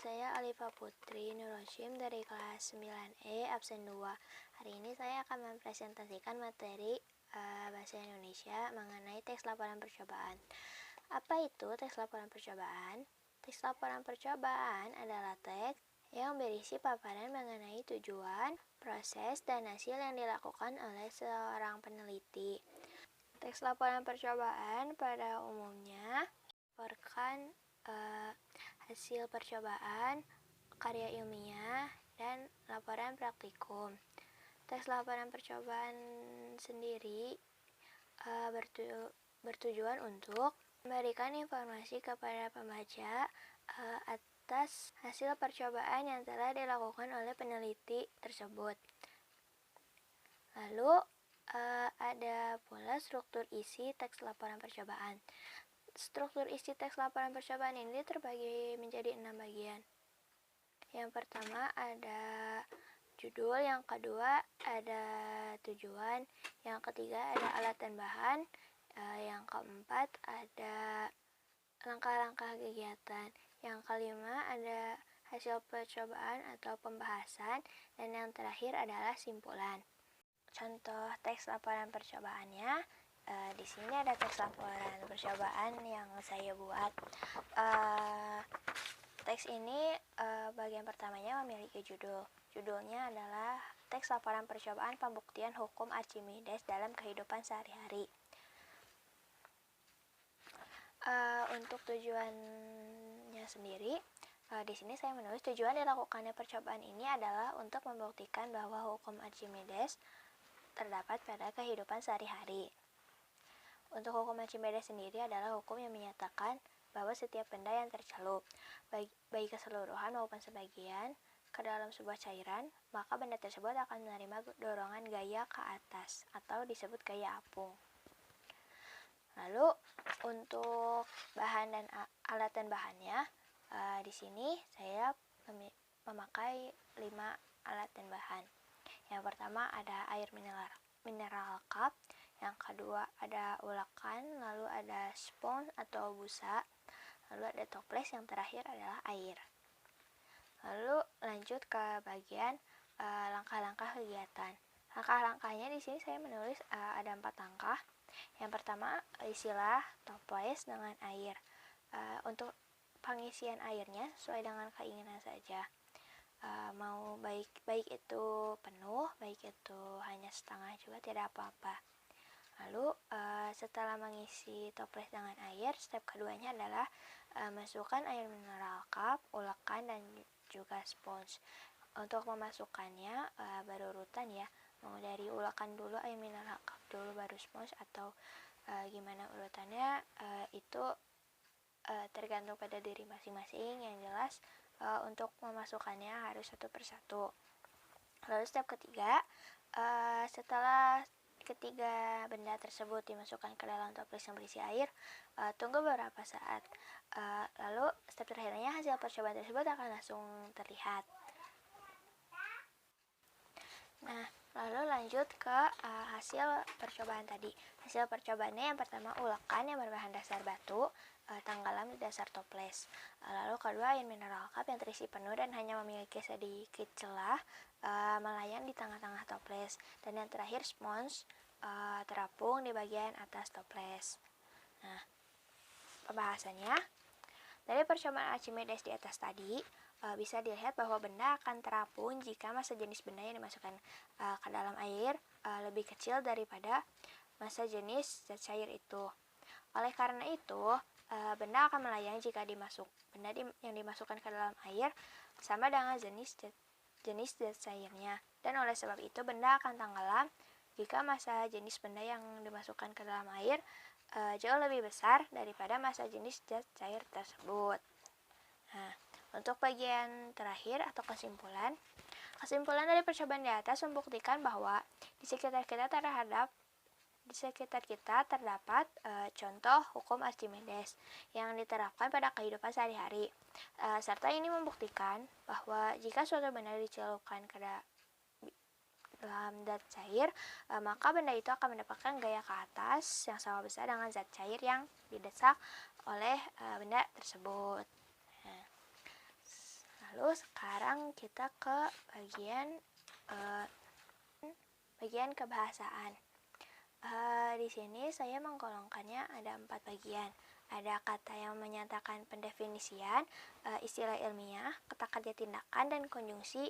saya Alifa Putri Nuroshim dari kelas 9E absen 2. Hari ini saya akan mempresentasikan materi Bahasa Indonesia mengenai teks laporan percobaan. Apa itu teks laporan percobaan? Teks laporan percobaan adalah teks yang berisi paparan mengenai tujuan, proses, dan hasil yang dilakukan oleh seorang peneliti. Teks laporan percobaan pada umumnya melaporkan hasil percobaan, karya ilmiah, dan laporan praktikum. Teks laporan percobaan sendiri bertujuan untuk memberikan informasi kepada pembaca atas hasil percobaan yang telah dilakukan oleh peneliti tersebut. Lalu ada pula struktur isi teks laporan percobaan. Struktur isi teks laporan percobaan ini terbagi menjadi 6 bagian. Yang pertama ada judul, yang kedua ada tujuan, yang ketiga ada alat dan bahan, yang keempat ada langkah-langkah kegiatan, yang kelima ada hasil percobaan atau pembahasan, dan yang terakhir adalah simpulan. Contoh teks laporan percobaannya, di sini ada teks laporan percobaan yang saya buat. Teks ini bagian pertamanya memiliki judul. Judulnya adalah teks laporan percobaan pembuktian hukum Archimedes dalam kehidupan sehari-hari. Untuk tujuannya sendiri, di sini saya menulis tujuan dilakukannya percobaan ini adalah untuk membuktikan bahwa hukum Archimedes terdapat pada kehidupan sehari-hari. Untuk hukum Archimedes sendiri adalah hukum yang menyatakan bahwa setiap benda yang tercelup, baik keseluruhan maupun sebagian, ke dalam sebuah cairan, maka benda tersebut akan menerima dorongan gaya ke atas atau disebut gaya apung. Lalu untuk bahan dan alat dan bahannya, di sini saya memakai 5 alat dan bahan. Yang pertama ada air mineral cup, yang kedua ada ulekan, lalu ada spons atau busa, lalu ada toples, yang terakhir adalah air. Lalu lanjut ke bagian langkah-langkah kegiatan. Langkah-langkahnya di sini saya menulis ada 4 langkah. Yang pertama, isilah toples dengan air. Untuk pengisian airnya sesuai dengan keinginan saja. Mau baik itu penuh, baik itu hanya setengah juga tidak apa-apa. Lalu setelah mengisi toples dengan air, step keduanya adalah masukkan air mineral cup, ulekan, dan juga spons. Untuk memasukkannya berurutan ya, mau dari ulekan dulu, air mineral cup dulu, baru spons, atau gimana urutannya itu tergantung pada diri masing-masing. Yang jelas untuk memasukkannya harus satu persatu. Lalu step ketiga, setelah ketiga benda tersebut dimasukkan ke dalam toples yang berisi air, tunggu beberapa saat. Lalu step terakhirnya hasil percobaan tersebut akan langsung terlihat. Nah, lalu lanjut ke hasil percobaan tadi. Hasil percobaannya yang pertama ulekan yang berbahan dasar batu, tenggelam di dasar toples. Lalu kedua air mineral cup yang terisi penuh dan hanya memiliki sedikit celah, melayang di tengah-tengah toples. Dan yang terakhir spons, terapung di bagian atas toples. Nah, pembahasannya dari percobaan Archimedes di atas tadi, bisa dilihat bahwa benda akan terapung jika massa jenis benda yang dimasukkan ke dalam air lebih kecil daripada massa jenis zat cair itu. Oleh karena itu, benda akan melayang jika benda yang dimasukkan ke dalam air sama dengan jenis zat cairnya. Dan oleh sebab itu, benda akan tenggelam jika massa jenis benda yang dimasukkan ke dalam air jauh lebih besar daripada massa jenis zat cair tersebut. Nah, untuk bagian terakhir atau kesimpulan dari percobaan di atas membuktikan bahwa di sekitar kita terdapat contoh hukum Archimedes yang diterapkan pada kehidupan sehari-hari. Serta ini membuktikan bahwa jika suatu benda dicelupkan ke dalam zat cair, maka benda itu akan mendapatkan gaya ke atas yang sama besar dengan zat cair yang didesak oleh benda tersebut. Lalu sekarang kita ke bagian kebahasaan. Di sini saya menggolongkannya ada 4 bagian. Ada kata yang menyatakan pendefinisian, istilah ilmiah, kata kerja tindakan, dan konjungsi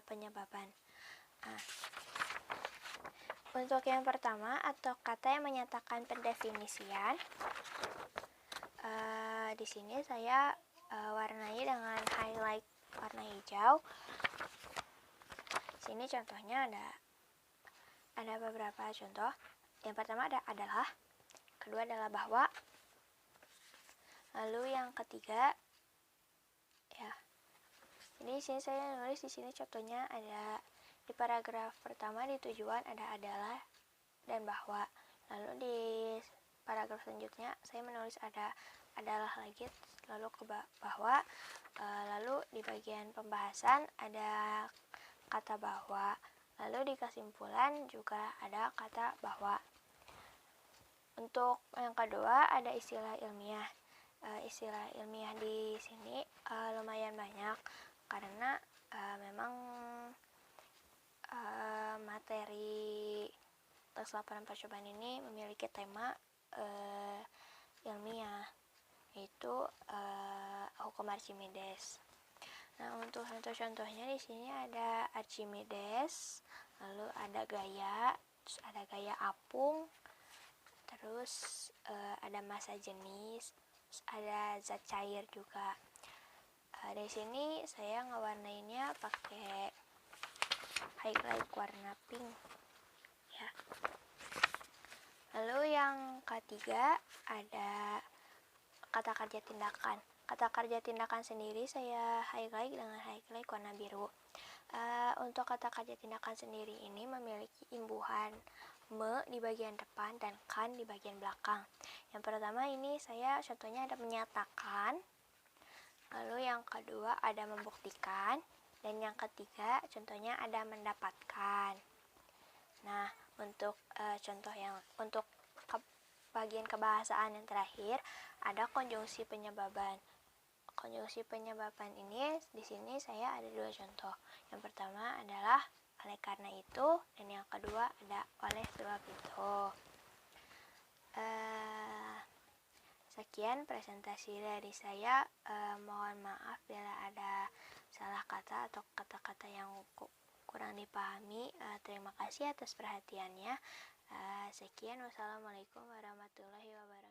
penyebaban. Untuk yang pertama atau kata yang menyatakan pendefinisian, di sini saya warnai dengan highlight warna hijau. Sini contohnya ada beberapa contoh. Yang pertama adalah, kedua adalah bahwa, lalu yang ketiga ya. Jadi di sini saya nulis di sini contohnya ada di paragraf pertama di tujuan ada adalah dan bahwa. Lalu di paragraf selanjutnya saya menulis ada adalah lagi lalu ke bahwa. Lalu di bagian pembahasan ada kata bahwa. Lalu di kesimpulan juga ada kata bahwa. Untuk yang kedua ada istilah ilmiah. Istilah ilmiah di sini lumayan banyak karena memang materi tes laporan percobaan ini memiliki tema ilmiah, yaitu hukum Archimedes. Nah, untuk contoh-contohnya di sini ada Archimedes, lalu ada gaya, terus ada gaya apung, terus ada massa jenis, terus ada zat cair juga. Di sini saya ngewarnainnya pakai highlight warna pink ya. Lalu yang ketiga ada kata kerja tindakan. Kata kerja tindakan sendiri saya highlight dengan highlight warna biru. Untuk kata kerja tindakan sendiri ini memiliki imbuhan me di bagian depan dan kan di bagian belakang. Yang pertama ini saya contohnya ada menyatakan, lalu yang kedua ada membuktikan, dan yang ketiga contohnya ada mendapatkan. Nah, untuk untuk bagian kebahasaan yang terakhir ada konjungsi penyebaban. Konjungsi penyebaban ini di sini saya ada 2 contoh. Yang pertama adalah oleh karena itu, dan yang kedua ada oleh sebab itu. Sekian presentasi dari saya. Mohon maaf bila ada salah kata atau kata-kata yang kurang dipahami. Terima kasih atas perhatiannya. Sekian, wassalamualaikum warahmatullahi wabarakatuh.